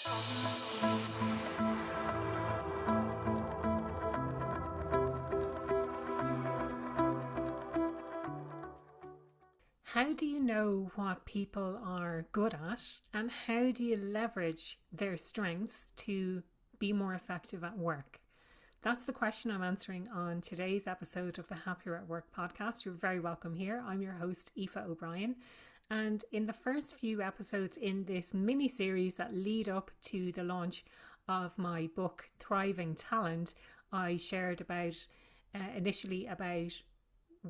How do you know what people are good at, and how do you leverage their strengths to be more effective at work? That's the question I'm answering on today's episode of the Happier at Work podcast. You're very welcome here. I'm your host, Aoife O'Brien. And in the first few episodes in this mini series that lead up to the launch of my book, Thriving Talent, I shared initially about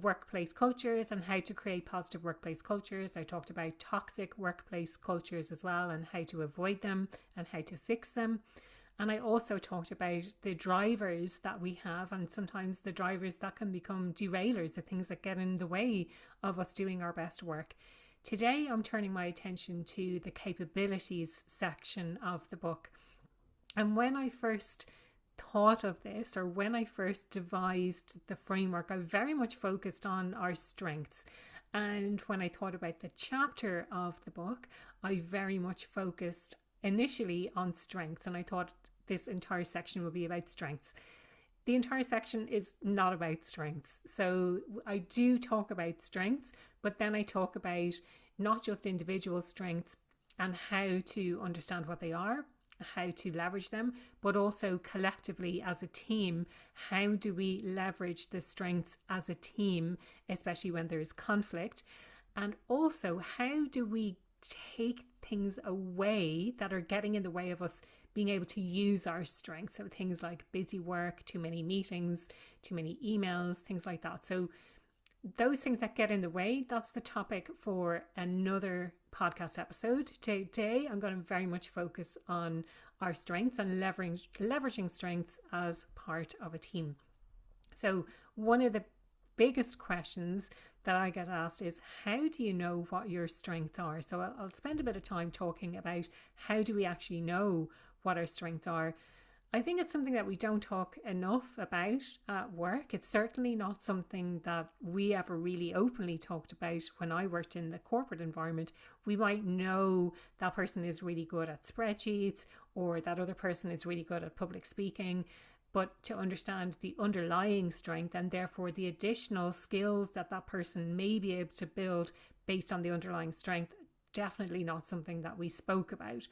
workplace cultures and how to create positive workplace cultures. I talked about toxic workplace cultures as well, and how to avoid them and how to fix them. And I also talked about the drivers that we have, and sometimes the drivers that can become derailers, the things that get in the way of us doing our best work. Today, I'm turning my attention to the capabilities section of the book. And when I first thought of this, or when I first devised the framework, I very much focused on our strengths. And when I thought about the chapter of the book, I very much focused initially on strengths, and I thought this entire section would be about strengths. The entire section is not about strengths. So I do talk about strengths, but then I talk about not just individual strengths and how to understand what they are, how to leverage them, but also collectively as a team, how do we leverage the strengths as a team, especially when there's conflict? And also, how do we take things away that are getting in the way of us being able to use our strengths? So things like busy work, too many meetings, too many emails, things like that. So those things that get in the way, that's the topic for another podcast episode. Today, I'm going to very much focus on our strengths and leveraging strengths as part of a team. So one of the biggest questions that I get asked is, how do you know what your strengths are? So I'll spend a bit of time talking about how do we actually know what our strengths are. I think it's something that we don't talk enough about at work. It's certainly not something that we ever really openly talked about when I worked in the corporate environment. We might know that person is really good at spreadsheets, or that other person is really good at public speaking. But to understand the underlying strength, and therefore the additional skills that that person may be able to build based on the underlying strength, definitely not something that we spoke about.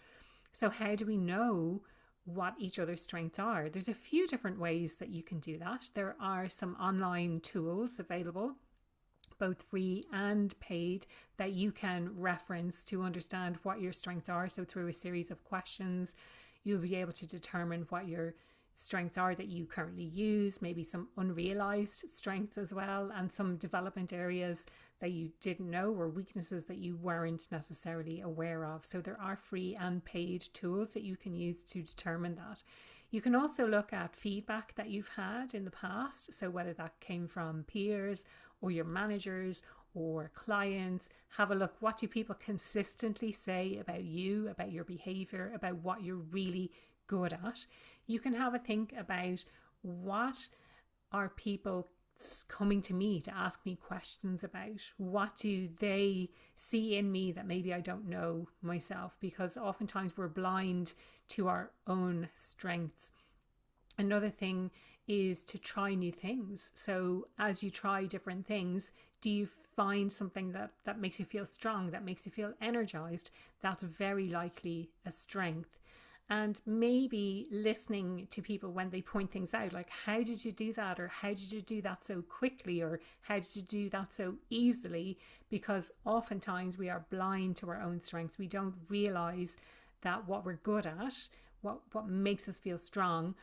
So how do we know what each other's strengths are? There's a few different ways that you can do that. There are some online tools available, both free and paid, that you can reference to understand what your strengths are. So through a series of questions, you'll be able to determine what your strengths are that you currently use, maybe some unrealized strengths as well, and some development areas that you didn't know, or weaknesses that you weren't necessarily aware of. So there are free and paid tools that you can use to determine that. You can also look at feedback that you've had in the past. So whether that came from peers or your managers or clients, have a look. What do people consistently say about you, about your behavior, about what you're really good at? You can have a think about, what are people coming to me to ask me questions about? What do they see in me that maybe I don't know myself? Because oftentimes we're blind to our own strengths. Another thing is to try new things. So as you try different things, do you find something that makes you feel strong, that makes you feel energized? That's very likely a strength. And maybe listening to people when they point things out, like, how did you do that? Or how did you do that so quickly? Or how did you do that so easily? Because oftentimes we are blind to our own strengths. We don't realize that what we're good at, what makes us feel strong,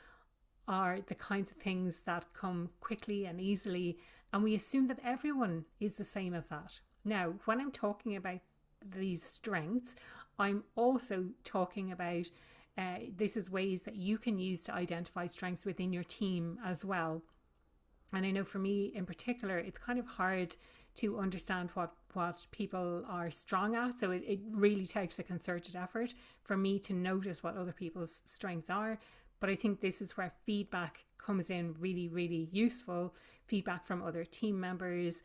are the kinds of things that come quickly and easily. And we assume that everyone is the same as that. Now, when I'm talking about these strengths, I'm also talking about this is ways that you can use to identify strengths within your team as well. And I know for me in particular, it's kind of hard to understand what people are strong at. So it really takes a concerted effort for me to notice what other people's strengths are. But I think this is where feedback comes in really, really useful. Feedback from other team members,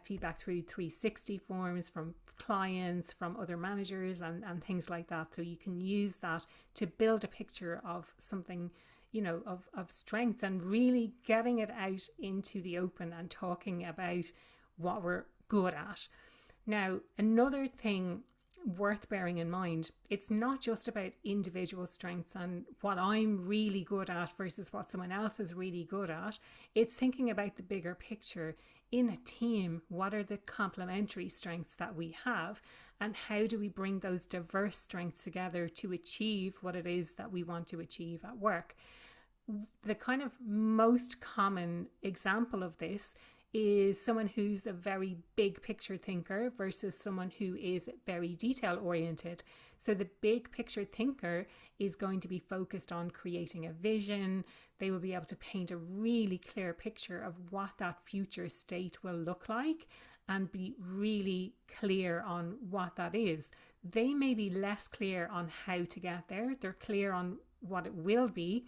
feedback through 360 forms from clients, from other managers, and things like that. So you can use that to build a picture of something, of strengths, and really getting it out into the open and talking about what we're good at. Now, another thing worth bearing in mind, it's not just about individual strengths and what I'm really good at versus what someone else is really good at. It's thinking about the bigger picture. In a team, what are the complementary strengths that we have, and how do we bring those diverse strengths together to achieve what it is that we want to achieve at work? The kind of most common example of this is someone who's a very big picture thinker versus someone who is very detail oriented. So the big picture thinker is going to be focused on creating a vision. They will be able to paint a really clear picture of what that future state will look like and be really clear on what that is. They may be less clear on how to get there. They're clear on what it will be,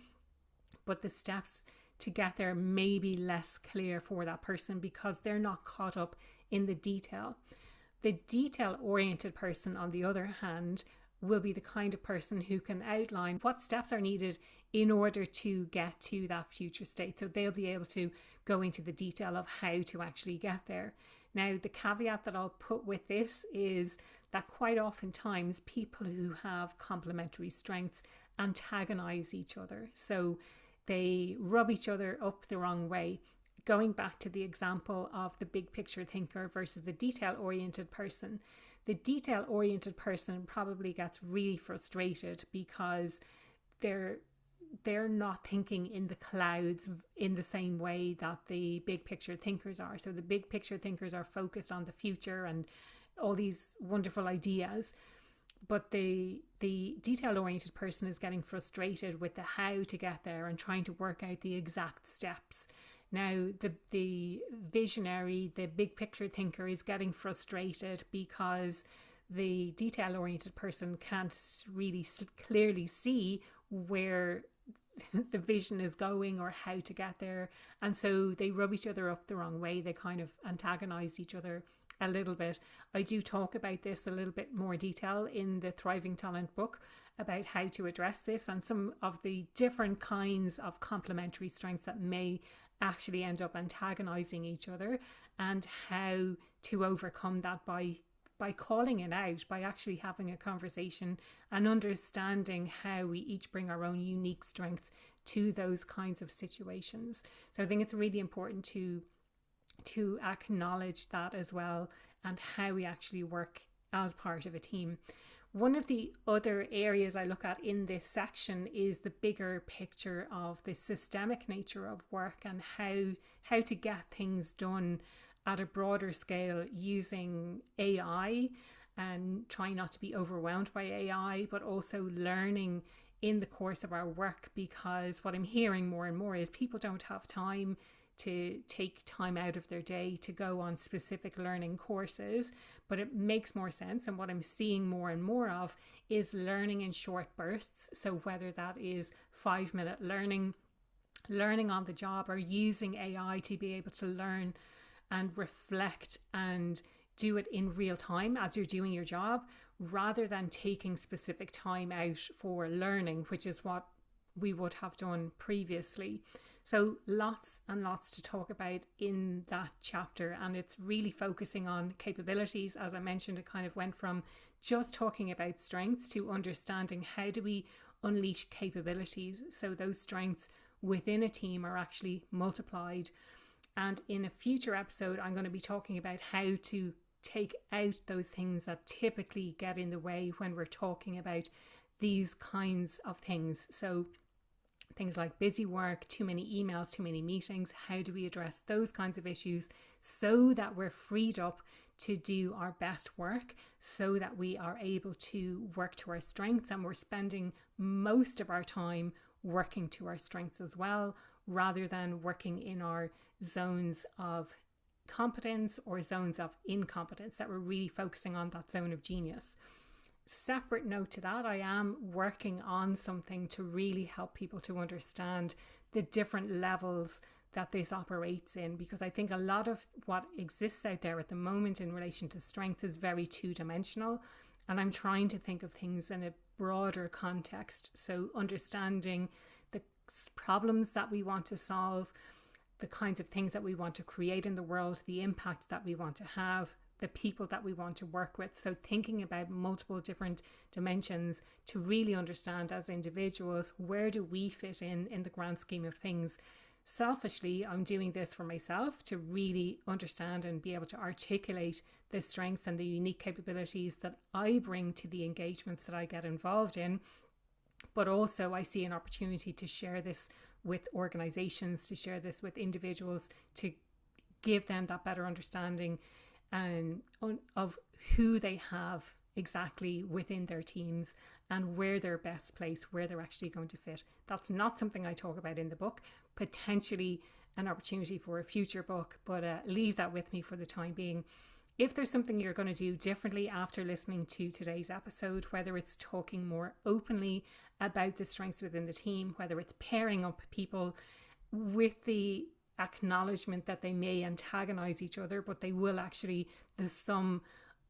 but the steps to get there may be less clear for that person because they're not caught up in the detail. The detail-oriented person, on the other hand, will be the kind of person who can outline what steps are needed in order to get to that future state. So they'll be able to go into the detail of how to actually get there. Now, the caveat that I'll put with this is that quite oftentimes people who have complementary strengths antagonize each other. So they rub each other up the wrong way. Going back to the example of the big picture thinker versus the detail-oriented person, the detail-oriented person probably gets really frustrated because they're not thinking in the clouds in the same way that the big picture thinkers are. So the big picture thinkers are focused on the future and all these wonderful ideas. But the detail-oriented person is getting frustrated with the how to get there and trying to work out the exact steps. Now, the visionary, the big picture thinker is getting frustrated because the detail-oriented person can't really clearly see where the vision is going or how to get there. And so they rub each other up the wrong way. They kind of antagonize each other a little bit. I do talk about this a little bit more detail in the Thriving Talent book about how to address this and some of the different kinds of complementary strengths that may actually end up antagonizing each other, and how to overcome that by calling it out, by actually having a conversation and understanding how we each bring our own unique strengths to those kinds of situations. So I think it's really important to acknowledge that as well, and how we actually work as part of a team. One of the other areas I look at in this section is the bigger picture of the systemic nature of work and how to get things done at a broader scale using AI, and trying not to be overwhelmed by AI, but also learning in the course of our work, because what I'm hearing more and more is people don't have time to take time out of their day to go on specific learning courses, but it makes more sense. And what I'm seeing more and more of is learning in short bursts. So whether that is 5-minute learning on the job, or using AI to be able to learn and reflect and do it in real time as you're doing your job, rather than taking specific time out for learning, which is what we would have done previously. So lots and lots to talk about in that chapter, and it's really focusing on capabilities. As I mentioned, it kind of went from just talking about strengths to understanding how do we unleash capabilities so those strengths within a team are actually multiplied. And in a future episode, I'm going to be talking about how to take out those things that typically get in the way when we're talking about these kinds of things. So things like busy work, too many emails, too many meetings. How do we address those kinds of issues so that we're freed up to do our best work, so that we are able to work to our strengths, and we're spending most of our time working to our strengths as well, rather than working in our zones of competence or zones of incompetence, that we're really focusing on that zone of genius. Separate note to that, I am working on something to really help people to understand the different levels that this operates in, because I think a lot of what exists out there at the moment in relation to strengths is very two-dimensional, and I'm trying to think of things in a broader context. So understanding the problems that we want to solve, the kinds of things that we want to create in the world, the impact that we want to have, the people that we want to work with. So thinking about multiple different dimensions to really understand as individuals, where do we fit in the grand scheme of things? Selfishly, I'm doing this for myself to really understand and be able to articulate the strengths and the unique capabilities that I bring to the engagements that I get involved in. But also I see an opportunity to share this with organizations, to share this with individuals, to give them that better understanding of who they have exactly within their teams and where they're best placed, where they're actually going to fit. That's not something I talk about in the book, potentially an opportunity for a future book, but leave that with me for the time being. If there's something you're going to do differently after listening to today's episode, whether it's talking more openly about the strengths within the team, whether it's pairing up people with the acknowledgement that they may antagonize each other, but they will actually, the sum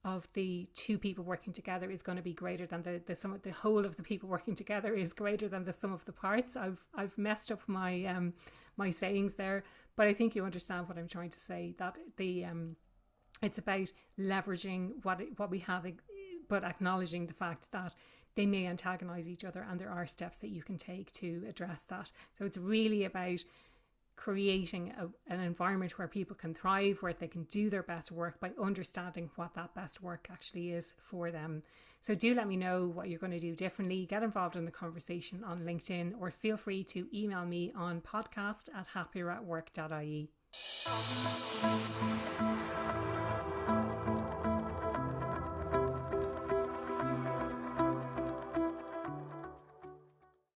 of the two people working together is going to be greater than the sum of the whole of the people working together is greater than the sum of the parts. I've messed up my my sayings there, but I think you understand what I'm trying to say, that it's about leveraging what we have, but acknowledging the fact that they may antagonize each other, and there are steps that you can take to address that. So it's really about creating an environment where people can thrive, where they can do their best work by understanding what that best work actually is for them. So do let me know what you're going to do differently. Get involved in the conversation on LinkedIn, or feel free to email me on podcast@happieratwork.ie.